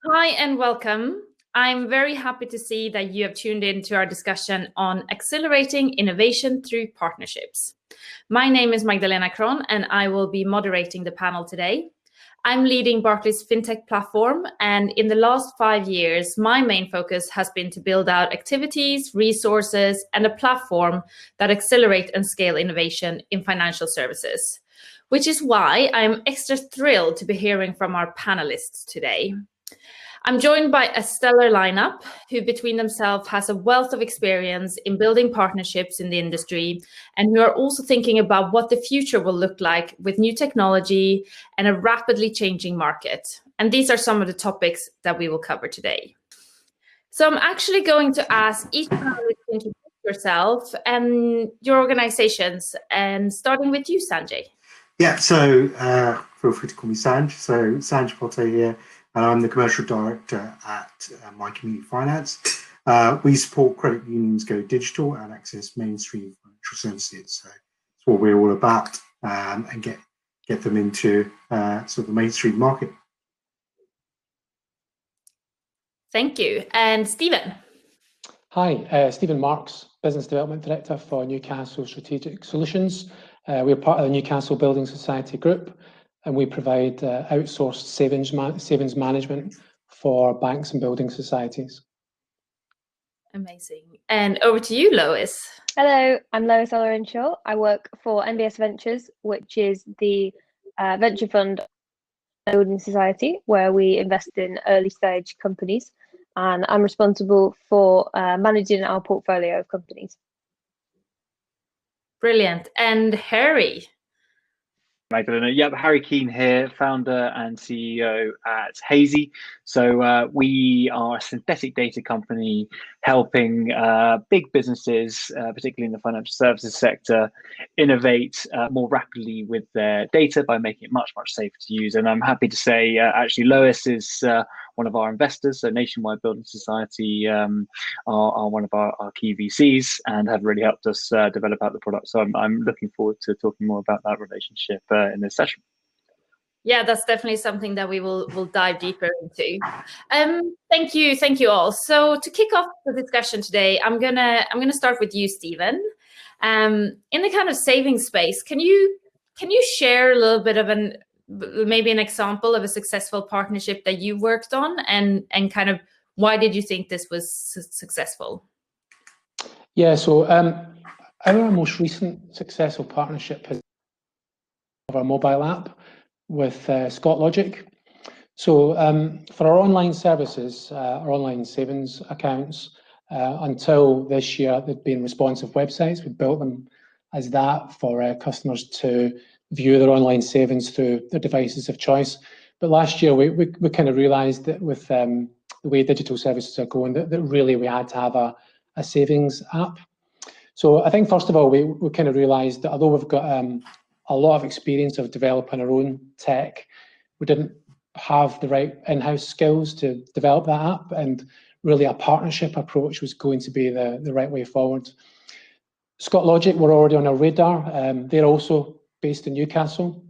Hi and welcome. I'm very happy to see that you have tuned in to our discussion on accelerating innovation through partnerships. My name is Magdalena Krön and I will be moderating the panel today. I'm leading Barclays Fintech platform, and in the last 5 years, my main focus has been to build out activities, resources, and a platform that accelerate and scale innovation in financial services, which is why I'm extra thrilled to be hearing from our panelists today. I'm joined by a stellar lineup who between themselves has a wealth of experience in building partnerships in the industry and who are also thinking about what the future will look like with new technology and a rapidly changing market. And these are some of the topics that we will cover today. So I'm actually going to ask each panelist to introduce yourself and your organizations, and starting with you, Sanjay. Yeah, so feel free to call me Sanj. So Sanjay Potter here, and I'm the commercial director at My Community Finance. We support credit unions go digital and access mainstream financial services. So it's what we're all about, and get them into sort of the mainstream market. Thank you. And Stephen. Hi, Stephen Marks, Business Development Director for Newcastle Strategic Solutions. We're part of the Newcastle Building Society Group, and we provide outsourced savings management for banks and building societies. Amazing. And over to you, Lois. Hello, I'm Lois Ollerenshaw. I work for NBS Ventures, which is the venture fund building society where we invest in early stage companies, and I'm responsible for managing our portfolio of companies. Brilliant. And Harry. Magdalena. Yep, Harry Kane here, founder and CEO at Hazy. So we are a synthetic data company helping big businesses, particularly in the financial services sector, innovate more rapidly with their data by making it much, much safer to use. And I'm happy to say, actually, Lois is one of our investors. So Nationwide Building Society are one of our key VCs and have really helped us develop out the product. So I'm looking forward to talking more about that relationship in this session. Yeah, that's definitely something that we'll dive deeper into. Thank you all. So to kick off the discussion today, I'm gonna start with you, Stephen. In the kind of savings space, can you share a little bit of maybe an example of a successful partnership that you worked on, and kind of why did you think this was successful? Yeah, so our most recent successful partnership is of our mobile app with ScotLogic. So for our online services, our online savings accounts, until this year, they've been responsive websites. We built them as that for customers to view their online savings through their devices of choice. But last year, we kind of realised that with the way digital services are going, that really we had to have a savings app. So I think, first of all, we kind of realised that although we've got a lot of experience of developing our own tech, we didn't have the right in-house skills to develop that app, and really a partnership approach was going to be the right way forward. ScotLogic were already on our radar. They're also based in Newcastle,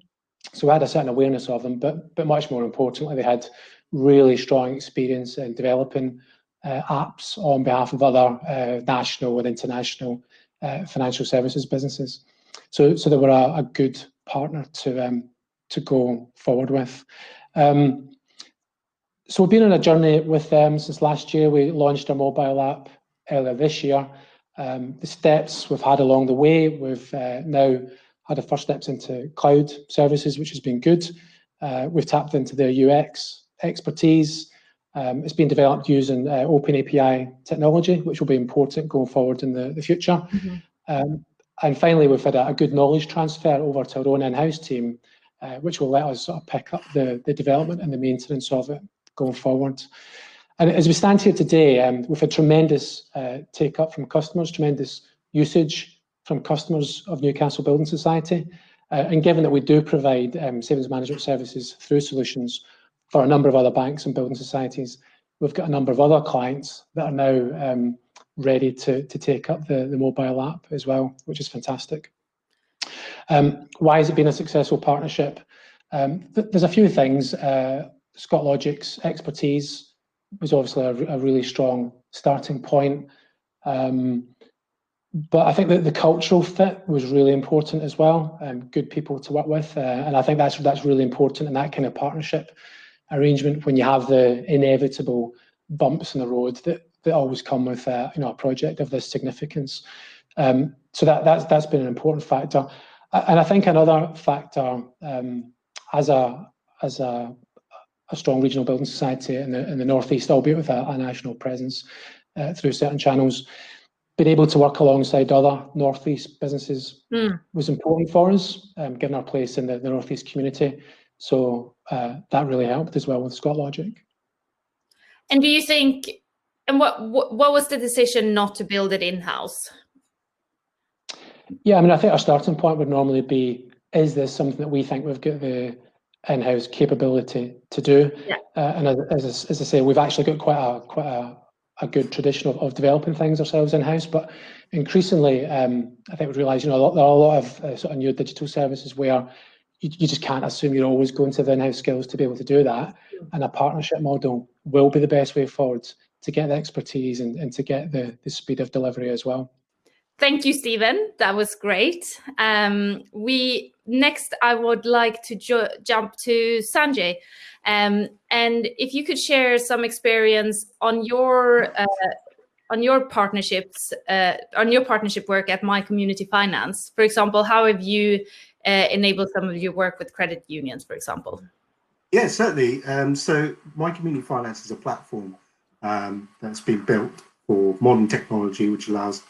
so we had a certain awareness of them, but much more importantly, they had really strong experience in developing apps on behalf of other national and international financial services businesses. So they were a good partner to go forward with. So we've been on a journey with them since last year. We launched our mobile app earlier this year. The steps we've had along the way, we've now had the first steps into cloud services, which has been good. We've tapped into their UX expertise. It's been developed using open API technology, which will be important going forward in the future. Mm-hmm. And finally, we've had a good knowledge transfer over to our own in-house team, which will let us sort of pick up the development and the maintenance of it going forward. And as we stand here today, we've had tremendous take-up from customers, tremendous usage from customers of Newcastle Building Society. And given that we do provide savings management services through solutions for a number of other banks and building societies, we've got a number of other clients that are now ready to take up the mobile app as well, which is fantastic. Why has it been a successful partnership? There's a few things. Scott Logic's expertise was obviously a really strong starting point. But I think that the cultural fit was really important as well. Good people to work with, and I think that's really important in that kind of partnership arrangement when you have the inevitable bumps in the road that always come with a project of this significance. So that's been an important factor, and I think another factor as a strong regional building society in the northeast, albeit with a national presence through certain channels, being able to work alongside other northeast businesses was important for us, given our place in the northeast community. So that really helped as well with Scott Logic. And do you think, and what was the decision not to build it in-house? Yeah, I mean, I think our starting point would normally be, is this something that we think we've got the in-house capability to do? Yeah. And as I say, we've actually got quite a good tradition of developing things ourselves in-house, but increasingly, I think we realise, there are a lot of sort of new digital services where you just can't assume you're always going to the in-house skills to be able to do that, and a partnership model will be the best way forward to get the expertise and to get the speed of delivery as well. Thank you, Stephen. That was great. Next, I would like to jump to Sanjay, and if you could share some experience on your partnership work at My Community Finance. For example, how have you enabled some of your work with credit unions, for example? Yeah, certainly. So My Community Finance is a platform that's been built for modern technology, which allows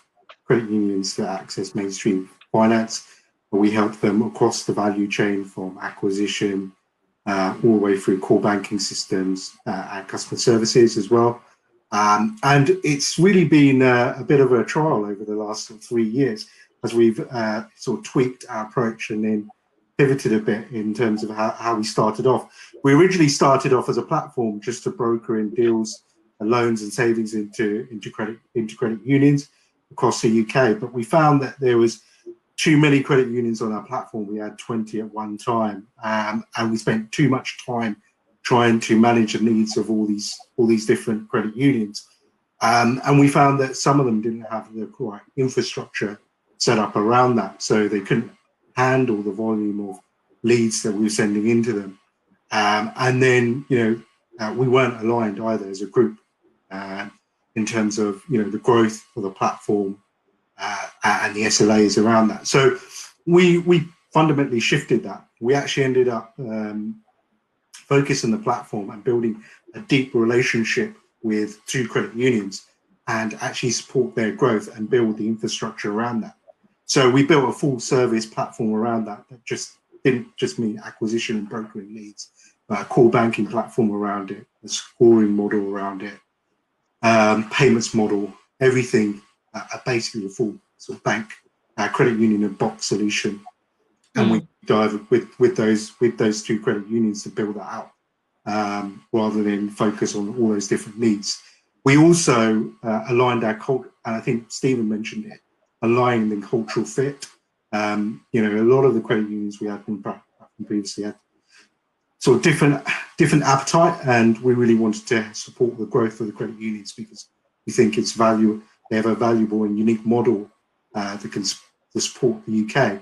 credit unions to access mainstream finance. We help them across the value chain from acquisition all the way through core banking systems and customer services as well. And it's really been a bit of a trial over the last 3 years as we've sort of tweaked our approach and then pivoted a bit in terms of how we started off. We originally started off as a platform just to broker in deals, loans and savings into credit unions across the UK, but we found that there was too many credit unions on our platform. We had 20 at one time, and we spent too much time trying to manage the needs of all these different credit unions. And we found that some of them didn't have the correct infrastructure set up around that, so they couldn't handle the volume of leads that we were sending into them. And then, we weren't aligned either as a group in terms of, the growth of the platform and the SLAs around that. So we fundamentally shifted that. We actually ended up focusing the platform and building a deep relationship with 2 credit unions and actually support their growth and build the infrastructure around that. So we built a full service platform around that didn't just mean acquisition and brokering leads, but a core banking platform around it, a scoring model around it, payments model, everything, basically a full sort of bank, credit union and box solution. And we dive with those 2 credit unions to build that out, rather than focus on all those different needs. We also aligned our culture, and I think Stephen mentioned it, aligning the cultural fit. A lot of the credit unions we had from previously had sort of different appetite, and we really wanted to support the growth of the credit unions because we think they have a valuable and unique model that can support the UK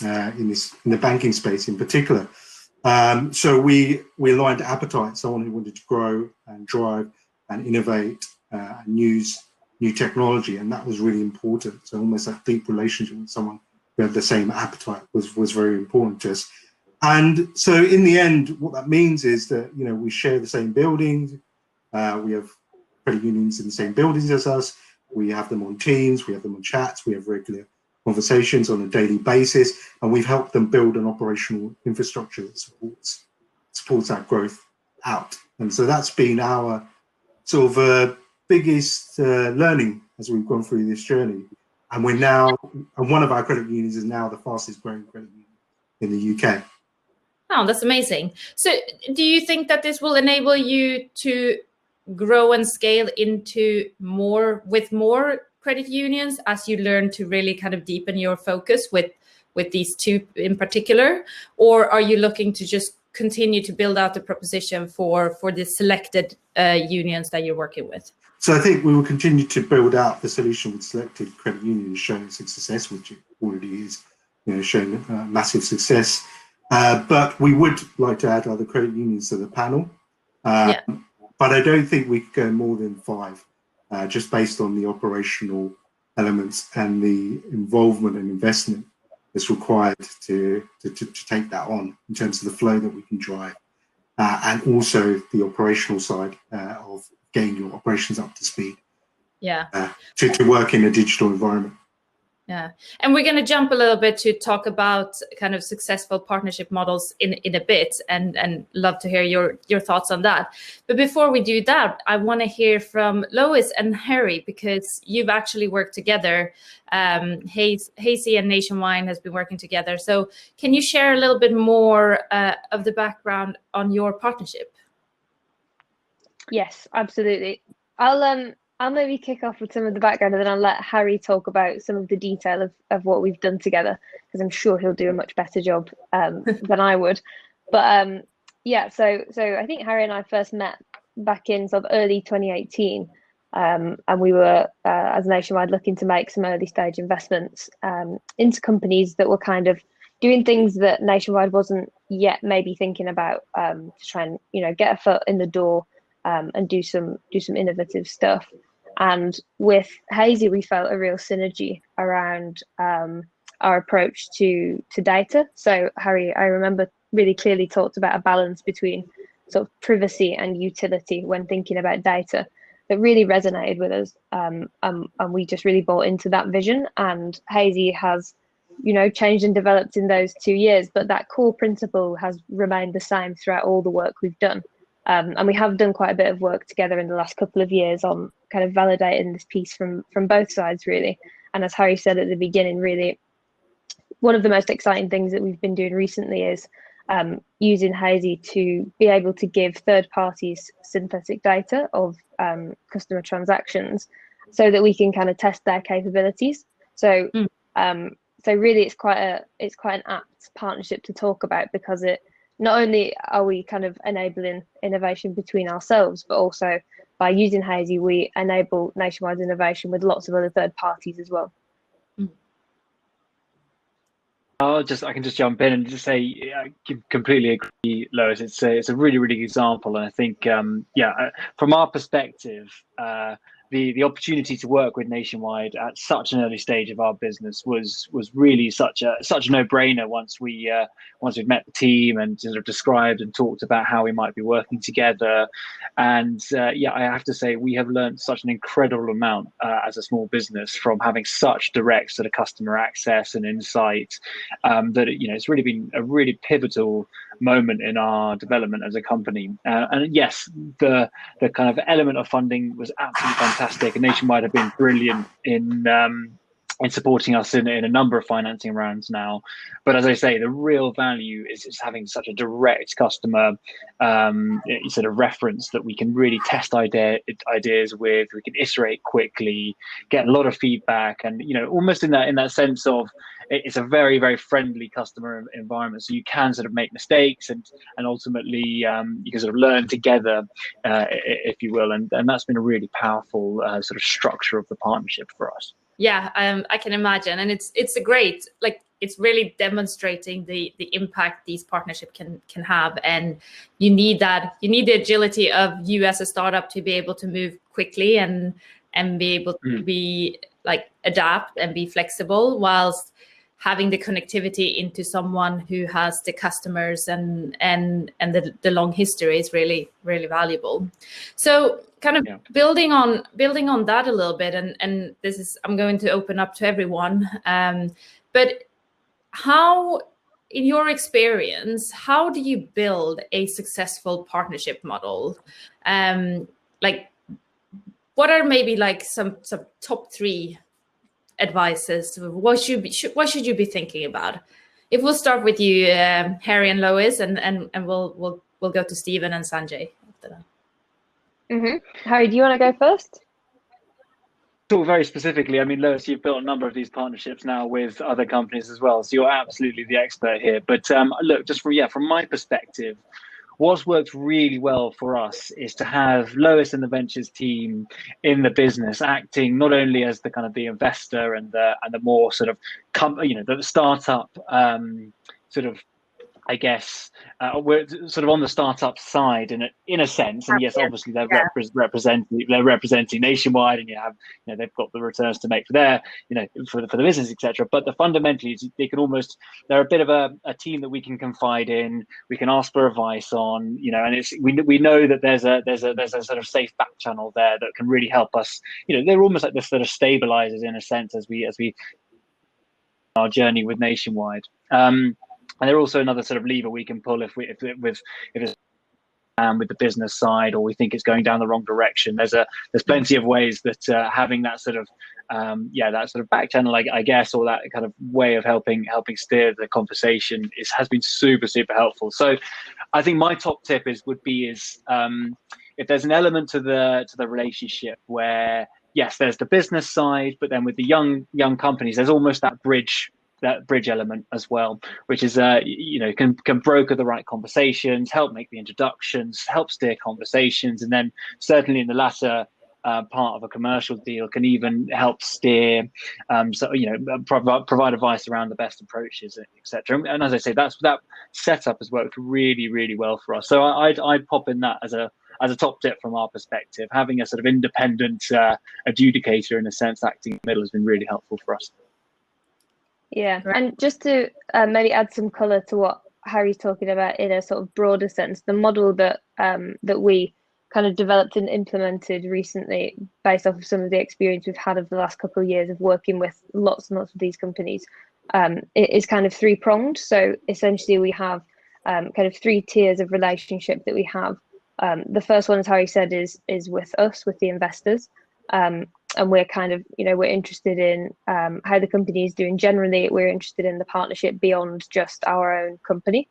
in the banking space in particular. So we aligned appetite, someone who wanted to grow and drive and innovate and use new technology, and that was really important. So almost a deep relationship with someone who had the same appetite was very important to us. And so in the end, what that means is that, we share the same buildings. We have credit unions in the same buildings as us. We have them on Teams, we have them on chats, we have regular conversations on a daily basis, and we've helped them build an operational infrastructure that supports that growth out. And so that's been our sort of biggest learning as we've gone through this journey. And one of our credit unions is now the fastest growing credit union in the UK. Oh, that's amazing. So do you think that this will enable you to grow and scale into more credit unions as you learn to really kind of deepen your focus with these 2 in particular? Or are you looking to just continue to build out the proposition for the selected unions that you're working with? So I think we will continue to build out the solution with selected credit unions showing success, which it already is, showing massive success. But we would like to add other credit unions to the panel. But I don't think we could go more than 5, just based on the operational elements and the involvement and investment that's required to take that on in terms of the flow that we can drive, and also the operational side of getting your operations up to speed. To work in a digital environment. Yeah, and we're going to jump a little bit to talk about kind of successful partnership models in a bit, and love to hear your thoughts on that. But before we do that, I want to hear from Lois and Harry, because you've actually worked together. Hazy and Nationwide has been working together. So can you share a little bit more of the background on your partnership? Yes, absolutely. I'll maybe kick off with some of the background, and then I'll let Harry talk about some of the detail of what we've done together, because I'm sure he'll do a much better job than I would. But so I think Harry and I first met back in sort of early 2018, and we were, as Nationwide, looking to make some early stage investments into companies that were kind of doing things that Nationwide wasn't yet maybe thinking about, to try and get a foot in the door and do some innovative stuff. And with Hazy, we felt a real synergy around our approach to data. So Harry, I remember, really clearly talked about a balance between sort of privacy and utility when thinking about data that really resonated with us. And we just really bought into that vision. And Hazy has, changed and developed in those 2 years, but that core principle has remained the same throughout all the work we've done. And we have done quite a bit of work together in the last couple of years on kind of validating this piece from both sides, really. And as Harry said at the beginning, really, one of the most exciting things that we've been doing recently is using Hazy to be able to give third parties synthetic data of customer transactions, so that we can kind of test their capabilities. So really, it's quite an apt partnership to talk about, because it not only are we kind of enabling innovation between ourselves, but also by using Hazy, we enable Nationwide's innovation with lots of other third parties as well. I can just jump in and just say, I completely agree, Lois. It's a really, really good example, and I think, from our perspective, the opportunity to work with Nationwide at such an early stage of our business was really such a no-brainer once we've met the team and sort of described and talked about how we might be working together. And I have to say, we have learned such an incredible amount as a small business from having such direct sort of customer access and insight, that it's really been a really pivotal moment in our development as a company. And yes, the kind of element of funding was absolutely fantastic, and Nationwide have been brilliant in supporting us in a number of financing rounds now. But as I say, the real value is having such a direct customer sort of reference that we can really test ideas with. We can iterate quickly, get a lot of feedback, and almost in that sense of, it's a very, very friendly customer environment. So you can sort of make mistakes, and ultimately you can sort of learn together, if you will. And that's been a really powerful sort of structure of the partnership for us. Yeah, I can imagine, and it's a great, it's really demonstrating the impact these partnerships can have, and you need the agility of you as a startup to be able to move quickly and be able to be adapt and be flexible, whilst having the connectivity into someone who has the customers and the long history is really, really valuable. So kind of building on that a little bit, and this is, I'm going to open up to everyone, but how, in your experience, how do you build a successful partnership model? What are maybe some top 3 advices? What should you be thinking about? If we'll start with you, Harry and Lois, and we'll go to Stephen and Sanjay after that. Harry, do you want to go first? talk very specifically, I mean, Lois, you've built a number of these partnerships now with other companies as well, so you're absolutely the expert here. But look, just from my perspective, what's worked really well for us is to have Lois and the ventures team in the business acting not only as the kind of the investor and the more sort of the startup sort of, I guess, we're sort of on the startup side in a sense, and yes, obviously they're representing Nationwide, and they've got the returns to make for their for the business, etc. But the fundamentally, they're a bit of a team that we can confide in, we can ask for advice on, and we know that there's a sort of safe back channel there that can really help us. They're almost like the sort of stabilizers in a sense as we our journey with Nationwide. And they're also another sort of lever we can pull if it's with the business side, or we think it's going down the wrong direction. There's plenty of ways that having that sort of that sort of back channel, I guess, or that kind of way of helping steer the conversation has been super helpful. So I think my top tip would be if there's an element to the relationship where yes, there's the business side, but then with the young companies, there's almost that bridge element as well, which is can broker the right conversations, help make the introductions, help steer conversations, and then certainly in the latter part of a commercial deal can even help steer, provide advice around the best approaches, etc. And as I say, that setup has worked really well for us. So I'd pop in that as a top tip from our perspective. Having a sort of independent adjudicator, in a sense, acting in the middle has been really helpful for us. Yeah, and just to maybe add some colour to what Harry's talking about in a sort of broader sense, the model that we kind of developed and implemented recently, based off of some of the experience we've had over the last couple of years of working with lots and lots of these companies, it is kind of three-pronged. So essentially, we have kind of three tiers of relationship that we have. The first one, as Harry said, is with us, with the investors. And we're kind of, we're interested in how the company is doing generally. We're interested in the partnership beyond just our own company.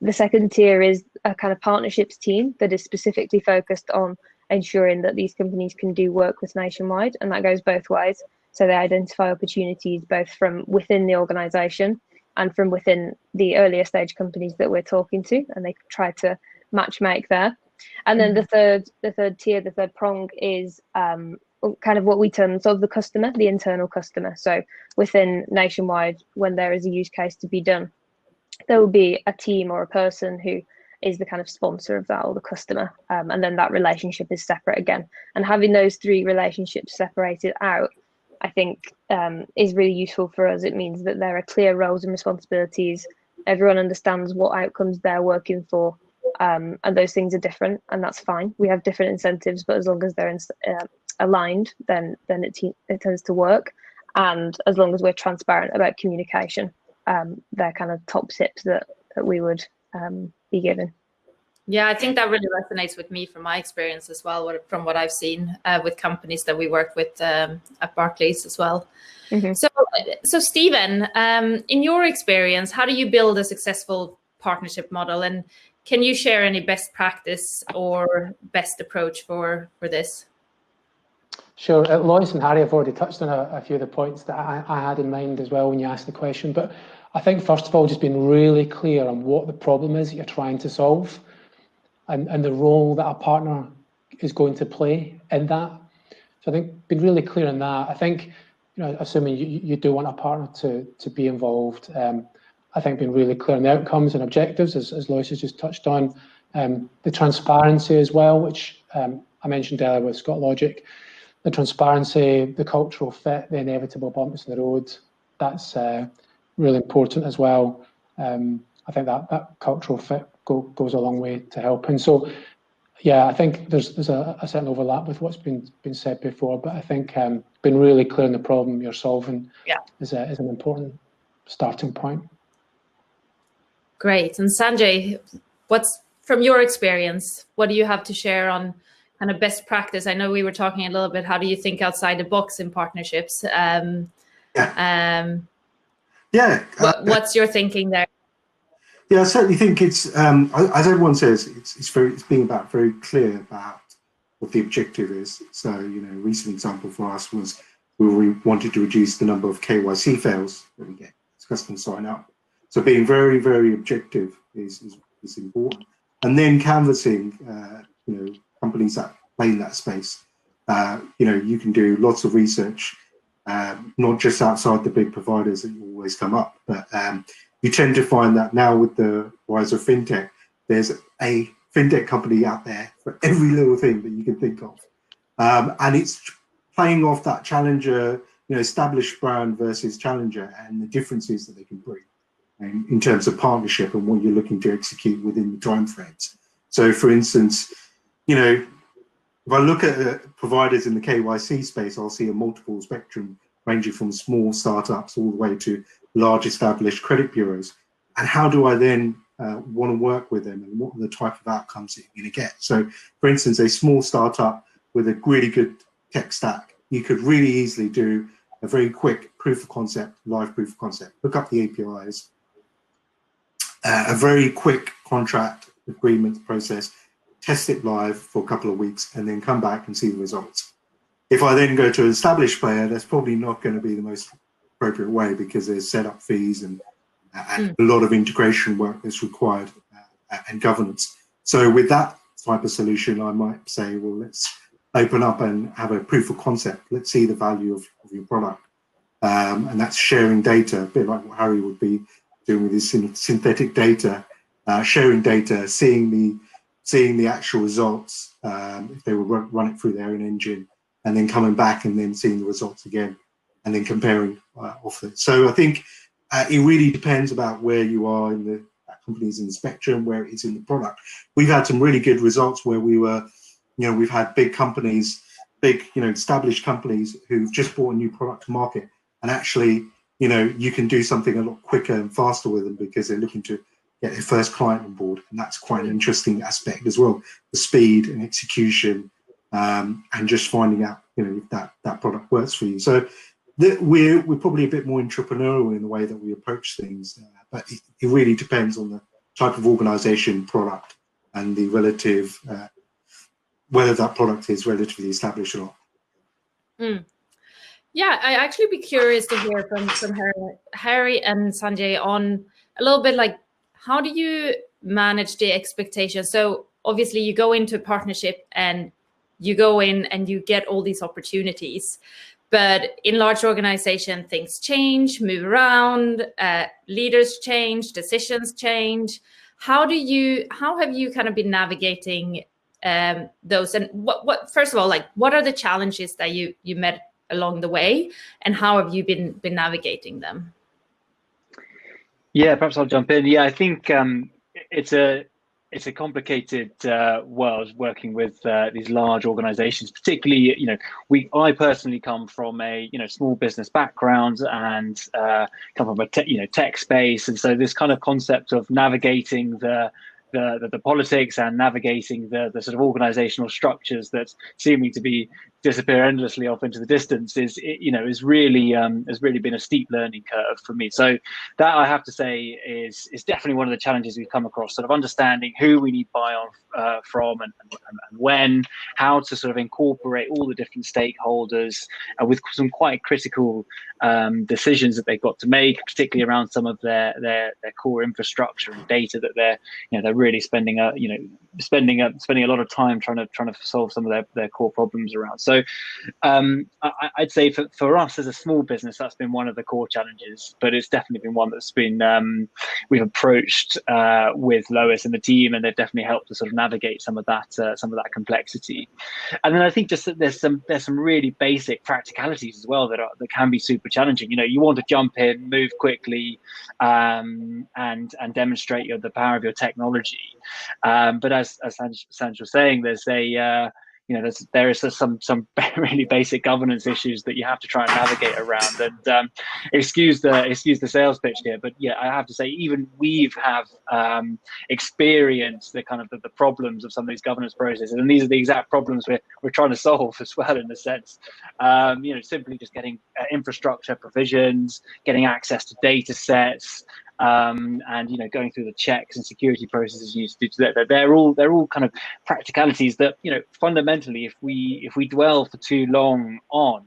The second tier is a kind of partnerships team that is specifically focused on ensuring that these companies can do work with Nationwide, and that goes both ways. So they identify opportunities both from within the organisation and from within the earlier stage companies that we're talking to, and they try to match make there. And then the third tier, the third prong is kind of what we term sort of the customer, the internal customer. So within Nationwide, when there is a use case to be done, there will be a team or a person who is the kind of sponsor of that, or the customer, and then that relationship is separate again. And having those three relationships separated out, I think, is really useful for us. It means that there are clear roles and responsibilities. Everyone understands what outcomes they're working for. And those things are different, and that's fine. We have different incentives, but as long as they're aligned, then it tends to work. And as long as we're transparent about communication, they're kind of top tips that we would be given. Yeah, I think that really resonates with me from my experience as well, from what I've seen with companies that we work with at Barclays as well. Mm-hmm. So Stephen, in your experience, how do you build a successful partnership model, and can you share any best practice or best approach for this? Sure. Lois and Harry have already touched on a few of the points that I had in mind as well when you asked the question. But I think, first of all, just being really clear on what the problem is that you're trying to solve, and the role that a partner is going to play in that. So I think being really clear on that. I think, assuming you do want a partner to be involved, I think being really clear on the outcomes and objectives, as Lois has just touched on, the transparency as well, which I mentioned earlier with Scott Logic, the transparency, the cultural fit, the inevitable bumps in the road, that's really important as well. I think that cultural fit goes a long way to helping. So, yeah, I think there's a certain overlap with what's been said before, but I think being really clear on the problem you're solving is an important starting point. Great. And Sanjay, what's from your experience, what do you have to share on kind of best practice? I know we were talking a little bit, how do you think outside the box in partnerships? What's your thinking there? Yeah, I certainly think it's, as everyone says, it's being very clear about what the objective is. So, a recent example for us was we wanted to reduce the number of KYC fails that we get as customers sign up. So being very, very objective is important. And then canvassing, companies that play in that space. You can do lots of research, not just outside the big providers that always come up, but you tend to find that now with the rise of fintech, there's a fintech company out there for every little thing that you can think of. And it's playing off that challenger, established brand versus challenger and the differences that they can bring in terms of partnership and what you're looking to execute within the timeframes. So for instance, if I look at providers in the KYC space, I'll see a multiple spectrum ranging from small startups all the way to large established credit bureaus. And how do I then want to work with them, and what are the type of outcomes that you're going to get? So for instance, a small startup with a really good tech stack, you could really easily do a very quick proof of concept, live proof of concept, look up the APIs, a very quick contract agreement process, test it live for a couple of weeks, and then come back and see the results. If I then go to an established player, that's probably not going to be the most appropriate way, because there's setup fees and a lot of integration work that's required and governance. So with that type of solution, I might say, well, let's open up and have a proof of concept. Let's see the value of your product. And that's sharing data, a bit like what Harry would be doing with his synthetic data, sharing data, seeing the actual results, if they will run it through their own engine, and then coming back and then seeing the results again, and then comparing off it. So I think it really depends about where you are in the companies in the spectrum, where it is in the product. We've had some really good results where we were, we've had big companies, established companies who've just brought a new product to market, and actually, you can do something a lot quicker and faster with them because they're looking to get their first client on board, and that's quite an interesting aspect as well. The speed and execution, and just finding out, if that product works for you. So we're probably a bit more entrepreneurial in the way that we approach things, but it really depends on the type of organization, product, and the relative whether that product is relatively established or not. Yeah, I'd actually be curious to hear from Harry and Sanjay on a little bit like, how do you manage the expectations? So obviously you go into a partnership and you go in and you get all these opportunities, but in large organization, things change, move around, leaders change, decisions change. How have you kind of been navigating those? And what first of all, like, what are the challenges that you met along the way, and how have you been navigating them? Yeah, perhaps I'll jump in. Yeah, I think it's a complicated world working with these large organizations, particularly, I personally come from a small business background and come from a tech space, and so this kind of concept of navigating the politics and navigating the sort of organizational structures that seeming to be disappear endlessly off into the distance is really has really been a steep learning curve for me. So that, I have to say, is definitely one of the challenges we've come across, sort of understanding who we need buy-on from and when, how to sort of incorporate all the different stakeholders with some quite critical decisions that they've got to make, particularly around some of their core infrastructure and data that they're really spending a lot of time trying to solve some of their core problems around. So I'd say for us as a small business, that's been one of the core challenges, but it's definitely been one that's been we've approached with Lois and the team, and they've definitely helped to sort of navigate some of that complexity. And then I think just that there's some really basic practicalities as well that can be super challenging. You want to jump in, move quickly, and demonstrate the power of your technology. But as Sanjay was saying, there is some very basic governance issues that you have to try and navigate around. And excuse the sales pitch here, but yeah, I have to say, even we've experienced the kind of the problems of some of these governance processes, and these are the exact problems we're trying to solve as well, in a sense. Simply just getting infrastructure provisions, getting access to data sets, and going through the checks and security processes you used to do. They're all kind of practicalities that fundamentally, if we dwell for too long on,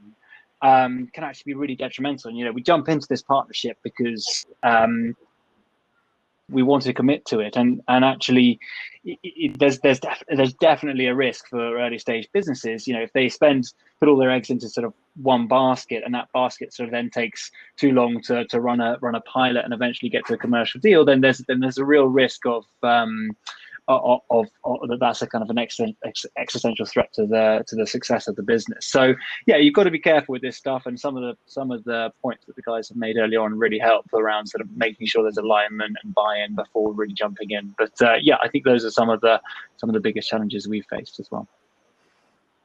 can actually be really detrimental. And we jump into this partnership because we want to commit to it, and actually there's definitely a risk for early stage businesses. If they put all their eggs into sort of one basket, and that basket sort of then takes too long to run a pilot and eventually get to a commercial deal, then there's a real risk of that's a kind of an existential threat to the success of the business. So yeah, you've got to be careful with this stuff, and some of the points that the guys have made earlier on really help around sort of making sure there's alignment and buy-in before really jumping in. But yeah, I think those are some of the biggest challenges we've faced as well.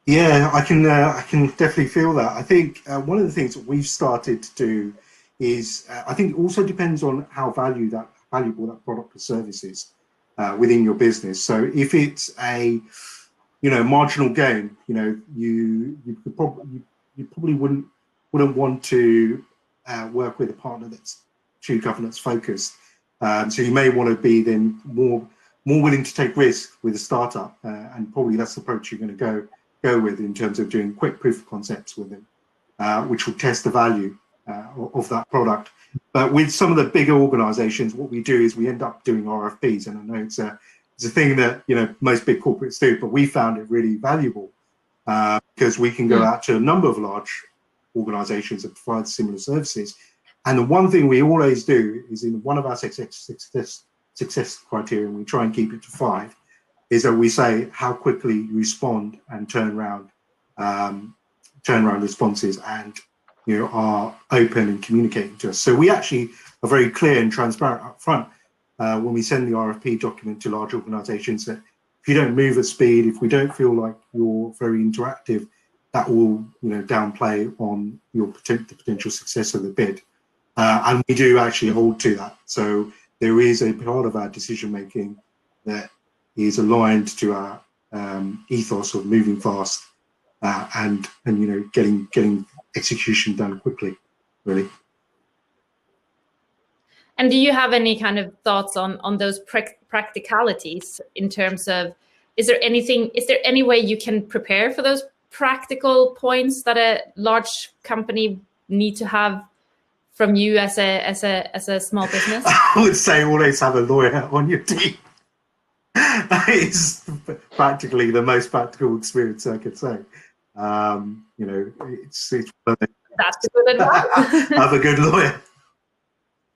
Yeah, I can definitely feel that. I think one of the things that we've started to do is I think it also depends on how valuable that product or service is within your business. So if it's a marginal gain, you probably wouldn't want to work with a partner that's too governance focused. So you may want to be then more willing to take risk with a startup, and probably that's the approach you're going to go with in terms of doing quick proof of concepts with them, which will test the value of that product. But with some of the bigger organizations, what we do is we end up doing RFPs, and I know it's a thing that most big corporates do, but we found it really valuable because we can go out to a number of large organizations that provide similar services. And the one thing we always do is, in one of our success criteria, and we try and keep it to 5, is that we say how quickly you respond and turn around responses and are open and communicating to us. So we actually are very clear and transparent up front when we send the RFP document to large organizations, that if you don't move at speed, if we don't feel like you're very interactive, that will downplay on the potential success of the bid. And we do actually hold to that. So there is a part of our decision making that is aligned to our ethos of moving fast and getting execution done quickly, really. And do you have any kind of thoughts on those practicalities in terms of, is there any way you can prepare for those practical points that a large company need to have from you as a small business? I would say always have a lawyer on your team. It's practically the most practical experience I could say. It's that's a good advice. Have a good lawyer.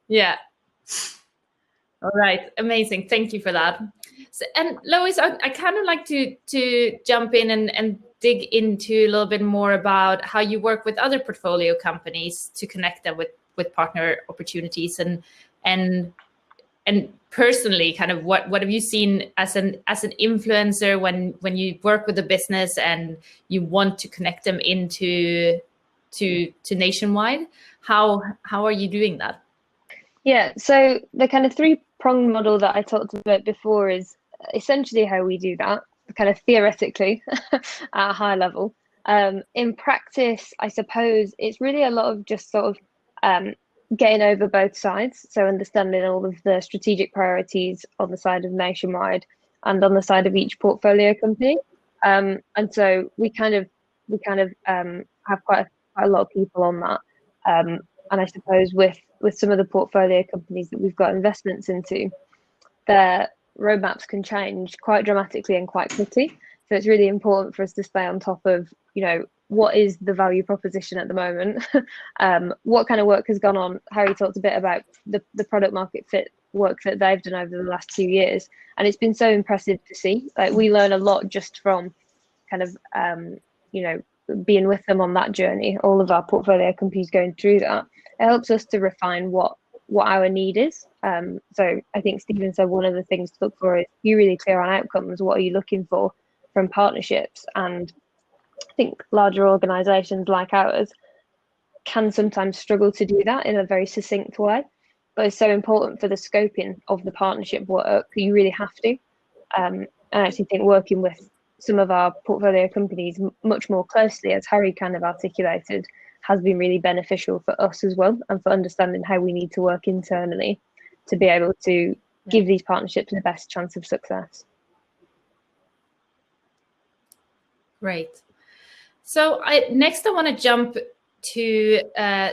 Yeah. All right. Amazing. Thank you for that. So, and Lois, I kind of like to jump in and dig into a little bit more about how you work with other portfolio companies to connect them with partner opportunities, and personally, kind of what have you seen as an influencer when you work with a business and you want to connect them into nationwide? How are you doing that? Yeah, so the kind of 3-pronged model that I talked about before is essentially how we do that, kind of theoretically at a high level. In practice, I suppose it's really a lot of just sort of getting over both sides, so understanding all of the strategic priorities on the side of Nationwide and on the side of each portfolio company. And so we kind of have quite a lot of people on that. And I suppose with some of the portfolio companies that we've got investments into, their roadmaps can change quite dramatically and quite quickly. So it's really important for us to stay on top of, what is the value proposition at the moment? What kind of work has gone on? Harry talked a bit about the product market fit work that they've done over the last 2 years. And it's been so impressive to see. Like, we learn a lot just from kind of, being with them on that journey, all of our portfolio companies going through that. It helps us to refine what our need is. So I think Stephen said one of the things to look for is be really clear on outcomes. What are you looking for from partnerships? And I think larger organizations like ours can sometimes struggle to do that in a very succinct way, but it's so important for the scoping of the partnership work. You really have to. I actually think working with some of our portfolio companies much more closely, as Harry kind of articulated, has been really beneficial for us as well, and for understanding how we need to work internally. to be able to give these partnerships the best chance of success. Great. So next I want to jump to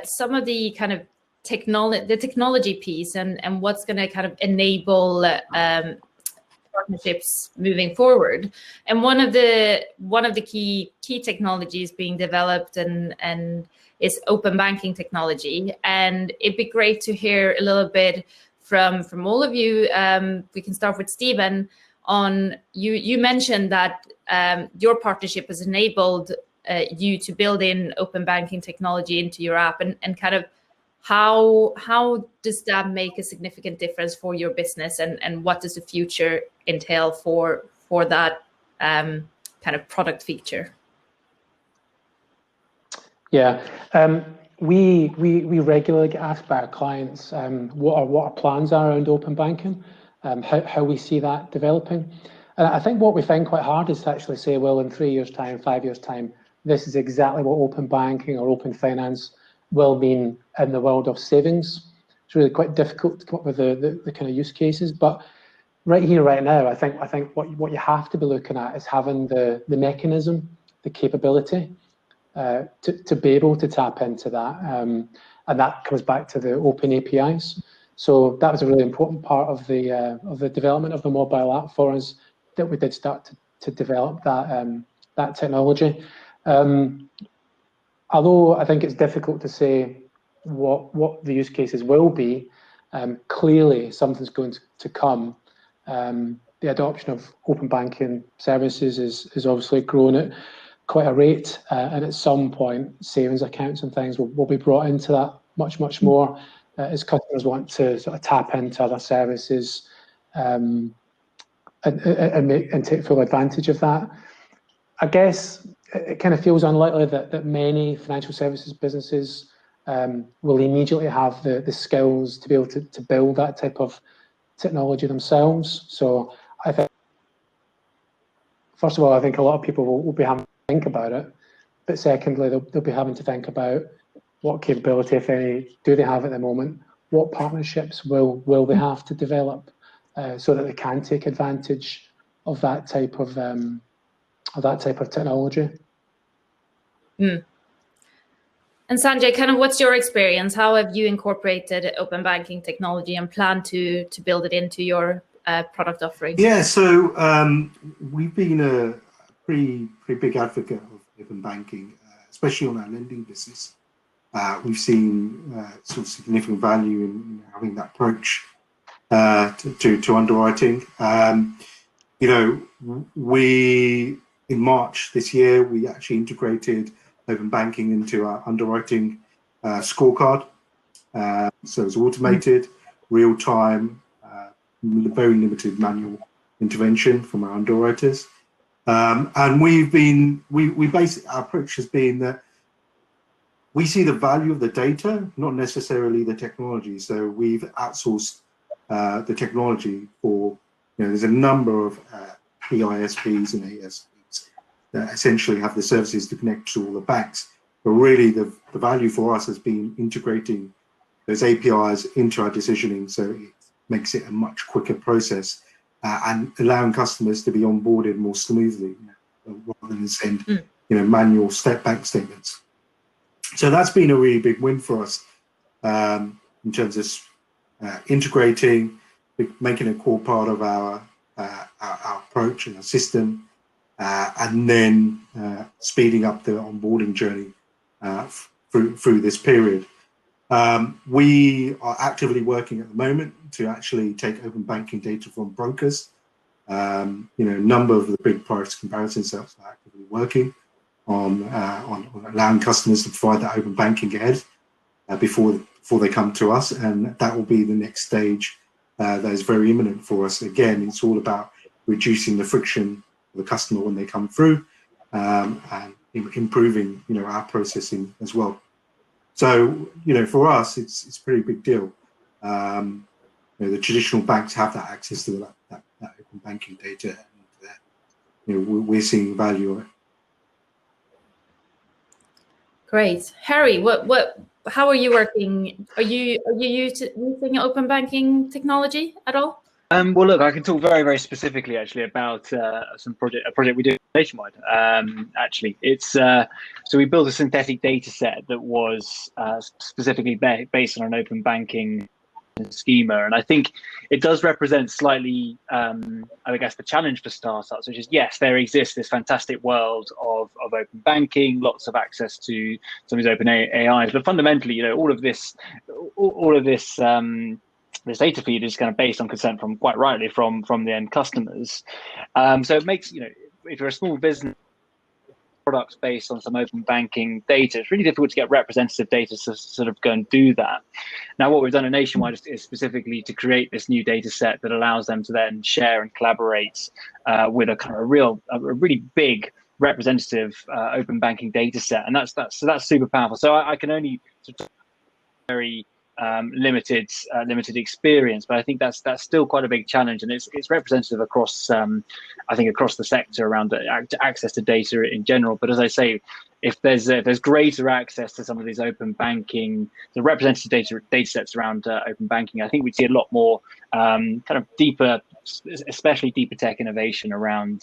some of the kind of technology piece and what's going to kind of enable partnerships moving forward. And one of the key technologies being developed and is open banking technology. And it'd be great to hear a little bit from all of you. We can start with Stephen. On you mentioned that your partnership has enabled you to build in open banking technology into your app, and kind of how does that make a significant difference for your business, and what does the future entail for that kind of product feature? Yeah, we regularly get asked by our clients what our plans are around open banking, how we see that developing. And I think what we find quite hard is to actually say, well, in 3 years' time, 5 years' time, this is exactly what open banking or open finance will mean in the world of savings. It's really quite difficult to come up with the kind of use cases. But right here, right now, I think what you have to be looking at is having the mechanism, the capability to be able to tap into that. And that comes back to the open APIs. So that was a really important part of the development of the mobile app for us, that we did start to develop that technology. Although I think it's difficult to say what the use cases will be, clearly something's going to come. The adoption of open banking services is obviously grown at quite a rate, and at some point savings accounts and things will be brought into that much more as customers want to sort of tap into other services and take full advantage of that. I guess it kind of feels unlikely that many financial services businesses will immediately have the skills to be able to build that type of technology themselves. So I think, first of all, I think a lot of people will be having to think about it, but secondly, they'll be having to think about what capability, if any, do they have at the moment, what partnerships will they have to develop so that they can take advantage of that type of technology. Mm. And Sanjay, kind of what's your experience? How have you incorporated open banking technology and plan to build it into your product offering? Yeah, so we've been a pretty big advocate of open banking, especially on our lending business. We've seen sort of significant value in having that approach to underwriting. You know, in March this year, we actually integrated open banking into our underwriting scorecard. So it's automated, real time, very limited manual intervention from our underwriters. And we basically, our approach has been that we see the value of the data, not necessarily the technology. So we've outsourced the technology for, you know, there's a number of PISPs and ASPs that essentially have the services to connect to all the banks. But really the value for us has been integrating those APIs into our decisioning, so it makes it a much quicker process and allowing customers to be onboarded more smoothly, rather than send manual bank statements. So that's been a really big win for us in terms of integrating, making a core part of our approach and our system, and then speeding up the onboarding journey through this period. We are actively working at the moment to actually take open banking data from brokers. A number of the big price comparison sites are actively working on allowing customers to provide that open banking ahead before they come to us, and that will be the next stage that is very imminent for us. Again, it's all about reducing the friction for the customer when they come through, and improving our processing as well. So for us, it's a pretty big deal. The traditional banks have that access to that open banking data, and we're seeing value of it. Great, Harry. how are you working? Are you using open banking technology at all? Well, look, I can talk very, very specifically actually about a project we do nationwide. Actually, it's so we built a synthetic data set that was specifically based on an open banking schema, and I think it does represent slightly, I guess, the challenge for startups, which is yes, there exists this fantastic world of open banking, lots of access to some of these open AIs, but fundamentally, all of this this data feed is kind of based on consent from, quite rightly, from the end customers. So it makes, if you're a small business, products based on some open banking data, it's really difficult to get representative data to sort of go and do that. Now, what we've done at Nationwide is specifically to create this new data set that allows them to then share and collaborate with a kind of a really big representative open banking data set, and that's super powerful. So I can only sort of very limited experience, but I think that's still quite a big challenge, and it's representative across I think across the sector around access to data in general. But as I say, if there's greater access to some of these open banking, the representative data sets around open banking, I think we'd see a lot more kind of deeper, especially deeper tech innovation around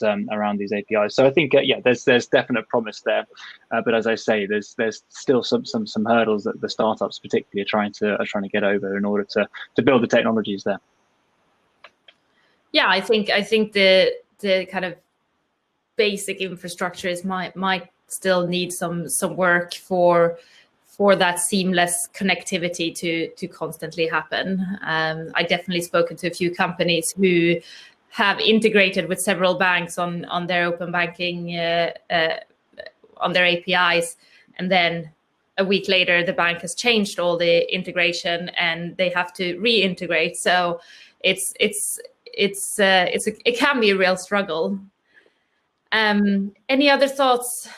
these APIs. So I think there's definite promise there, but as I say, there's still some hurdles that the startups particularly are trying to get over in order to build the technologies there. Yeah, I think the kind of basic infrastructure might still need some work for that seamless connectivity to constantly happen. I definitely spoken to a few companies who have integrated with several banks on their open banking on their APIs, and then a week later the bank has changed all the integration and they have to reintegrate. So it can be a real struggle. Any other thoughts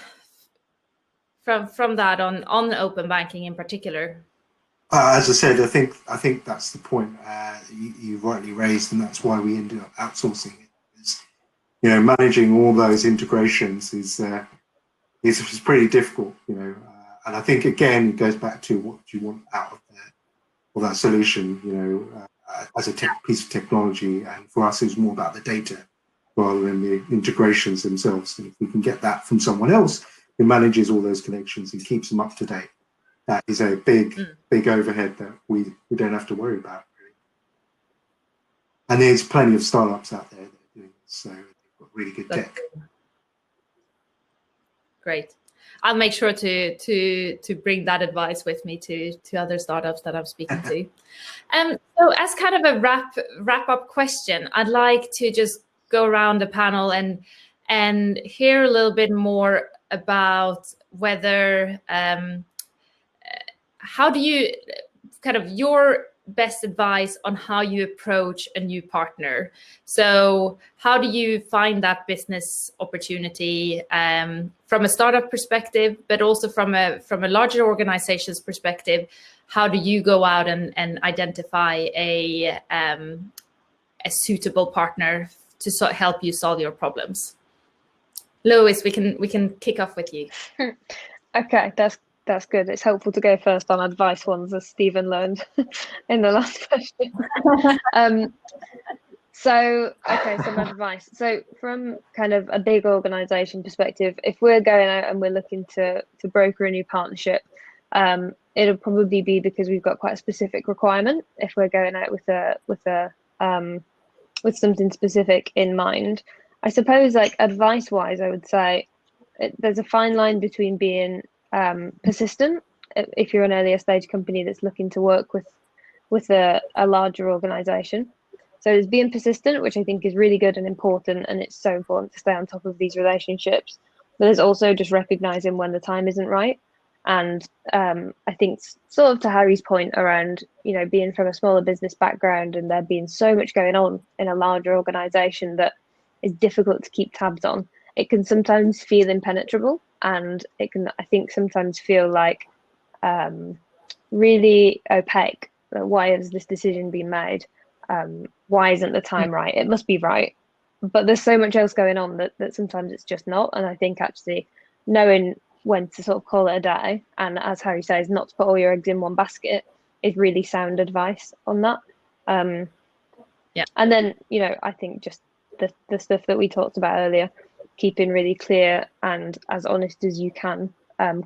from that on open banking in particular? As I said, I think that's the point you rightly raised, and that's why we ended up outsourcing it. It's, managing all those integrations is pretty difficult, and I think again it goes back to what do you want out of that solution, as a piece of technology, and for us it's more about the data rather than the integrations themselves. And if we can get that from someone else who manages all those connections and keeps them up to date, that is a big overhead that we don't have to worry about, really. And there's plenty of startups out there that are doing this, so they've got really good tech. Great. I'll make sure to bring that advice with me to other startups that I'm speaking to. So as kind of a wrap up question, I'd like to just go around the panel and hear a little bit more about whether how do you kind of your best advice on how you approach a new partner. So how do you find that business opportunity from a startup perspective, but also from a larger organization's perspective? How do you go out and identify a suitable partner to help you solve your problems? Lois, we can kick off with you. Okay, that's good. It's helpful to go first on advice ones, as Stephen learned in the last question. So some advice. So from kind of a big organization perspective, if we're going out and we're looking to broker a new partnership, it'll probably be because we've got quite a specific requirement. If we're going out with something specific in mind, I suppose, like advice wise, I would say there's a fine line between being persistent if you're an earlier stage company that's looking to work with a larger organization. So there's being persistent, which I think is really good and important, and it's so important to stay on top of these relationships. But there's also just recognizing when the time isn't right. And I think sort of to Harry's point around, being from a smaller business background and there being so much going on in a larger organization that is difficult to keep tabs on, it can sometimes feel impenetrable, and it can, I think, sometimes feel like really opaque. Why has this decision been made? Why isn't the time right? It must be right. But there's so much else going on that sometimes it's just not. And I think actually knowing when to sort of call it a day, and as Harry says, not to put all your eggs in one basket, is really sound advice on that. Yeah. And then, you know, I think just the stuff that we talked about earlier, keeping really clear and as honest as you can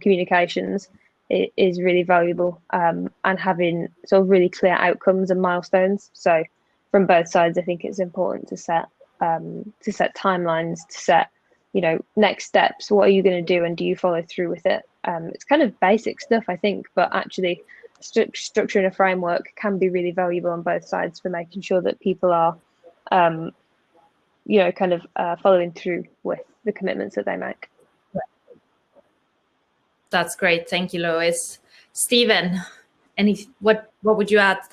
communications is really valuable, and having sort of really clear outcomes and milestones. So from both sides, I think it's important to set timelines, to set, you know, next steps. What are you going to do, and do you follow through with it? It's kind of basic stuff, I think, but actually structuring a framework can be really valuable on both sides for making sure that people are, you know, kind of following through with the commitments that they make. That's great. Thank you, Lois. Stephen, what would you add to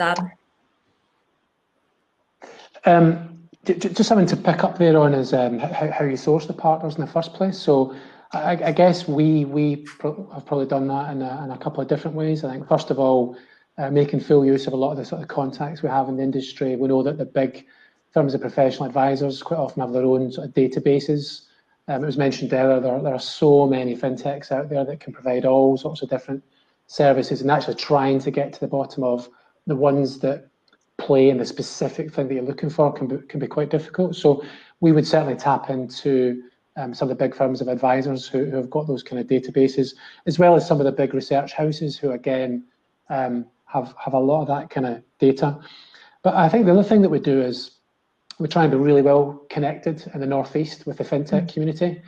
that? Just something to pick up there on is how you source the partners in the first place. So I guess we have probably done that in a couple of different ways. I think first of all, making full use of a lot of the sort of contacts we have in the industry. We know that the big firms of professional advisors quite often have their own sort of databases. It was mentioned earlier, there are so many fintechs out there that can provide all sorts of different services, and actually trying to get to the bottom of the ones that play in the specific thing that you're looking for can be quite difficult. So we would certainly tap into some of the big firms of advisors who have got those kind of databases, as well as some of the big research houses who, again, have a lot of that kind of data. But I think the other thing that we do is we try and be really well connected in the Northeast with the fintech community.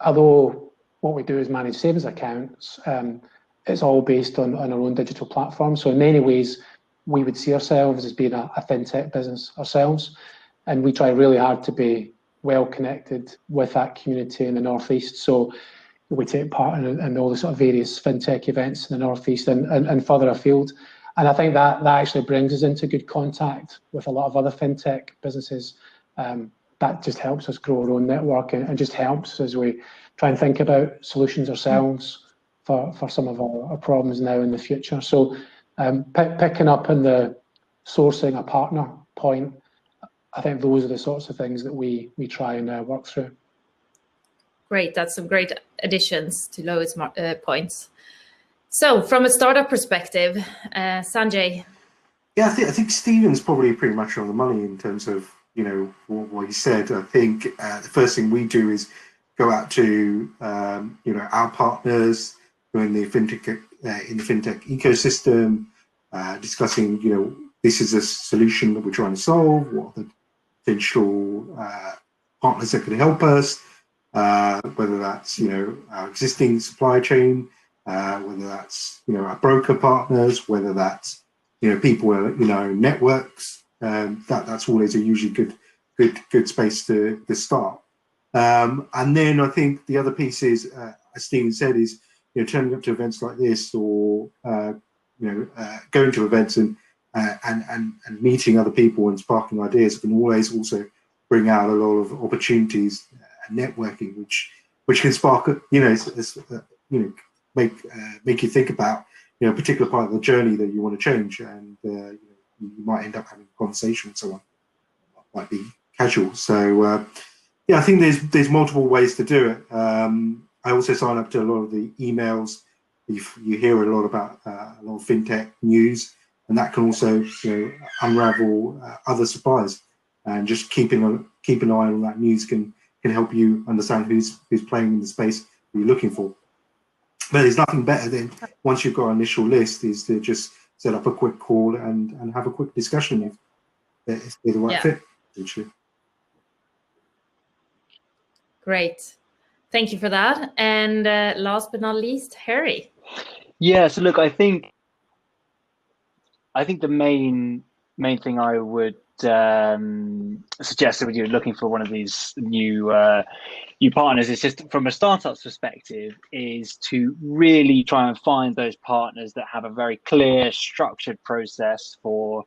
Although what we do is manage savings accounts, it's all based on our own digital platform. So in many ways, we would see ourselves as being a fintech business ourselves, and we try really hard to be well connected with that community in the Northeast. So we take part in all the sort of various fintech events in the Northeast and further afield. And I think that actually brings us into good contact with a lot of other fintech businesses. That just helps us grow our own network and just helps as we try and think about solutions ourselves for some of our problems now in the future. So picking up on the sourcing a partner point, I think those are the sorts of things that we try and work through. Great, that's some great additions to Lois' points. So from a startup perspective, Sanjay. Yeah, I think Stephen's probably pretty much on the money in terms of, you know, what he said. I think the first thing we do is go out to, you know, our partners who are in the fintech ecosystem, discussing, you know, this is a solution that we're trying to solve. What are the potential partners that could help us? Whether that's, you know, our existing supply chain, whether that's, you know, our broker partners, whether that's, you know, people, you know, networks. That's always a usually good space to start. And then I think the other piece is, as Stephen said, is, you know, turning up to events like this, or you know, going to events and meeting other people and sparking ideas can always also bring out a lot of opportunities and networking, which can spark, you know, you know, make you think about, you know, a particular part of the journey that you want to change, and you know, you might end up having a conversation with someone. Might be casual. So yeah, I think there's multiple ways to do it. I also sign up to a lot of the emails. You hear a lot about a lot of fintech news, and that can also, you know, unravel other suppliers. And just keeping an eye on that news can help you understand who's playing in the space you're looking for. But there's nothing better than, once you've got an initial list, is to just set up a quick call and have a quick discussion if they're the right fit, essentially. Great. Thank you for that. And last but not least, Harry. Yeah, so look, I think the main thing I would suggest that when you're looking for one of these new partners, is just from a startup's perspective, is to really try and find those partners that have a very clear, structured process for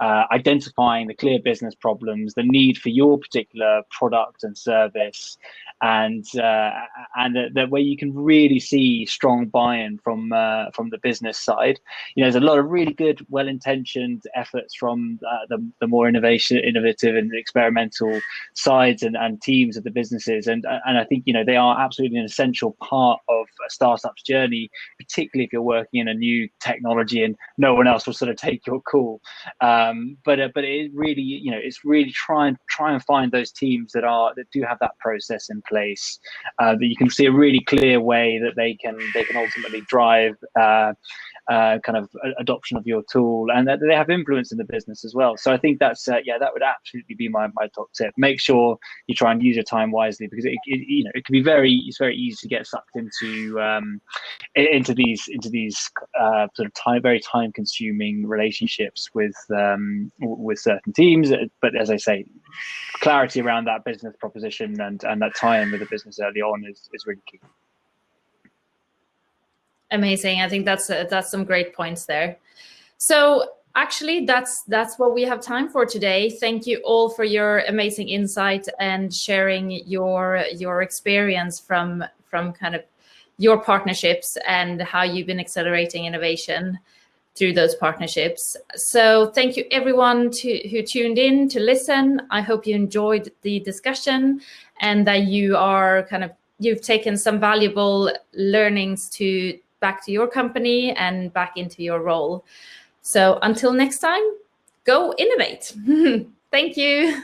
identifying the clear business problems, the need for your particular product and service, and that where you can really see strong buy-in from the business side. There's a lot of really good, well-intentioned efforts from the more innovative and experimental sides and teams of the businesses, and I think they are absolutely an essential part of a startup's journey, particularly if you're working in a new technology and no one else will sort of take your call. But it really, it's really try and find those teams that do have that process in place, that you can see a really clear way that they can ultimately drive kind of adoption of your tool, and that they have influence in the business as well. So I think that's that would absolutely be my top tip. Make sure you try and use your time wisely, because it can be it's very easy to get sucked into these sort of very time consuming relationships with certain teams. But as I say, clarity around that business proposition and that tie-in with the business early on is really key. Amazing. I think that's some great points there. So actually, that's what we have time for today. Thank you all for your amazing insight and sharing your experience from kind of your partnerships and how you've been accelerating innovation through those partnerships. So thank you everyone who tuned in to listen. I hope you enjoyed the discussion and that you've taken some valuable learnings back to your company and back into your role. So until next time, go innovate. Thank you.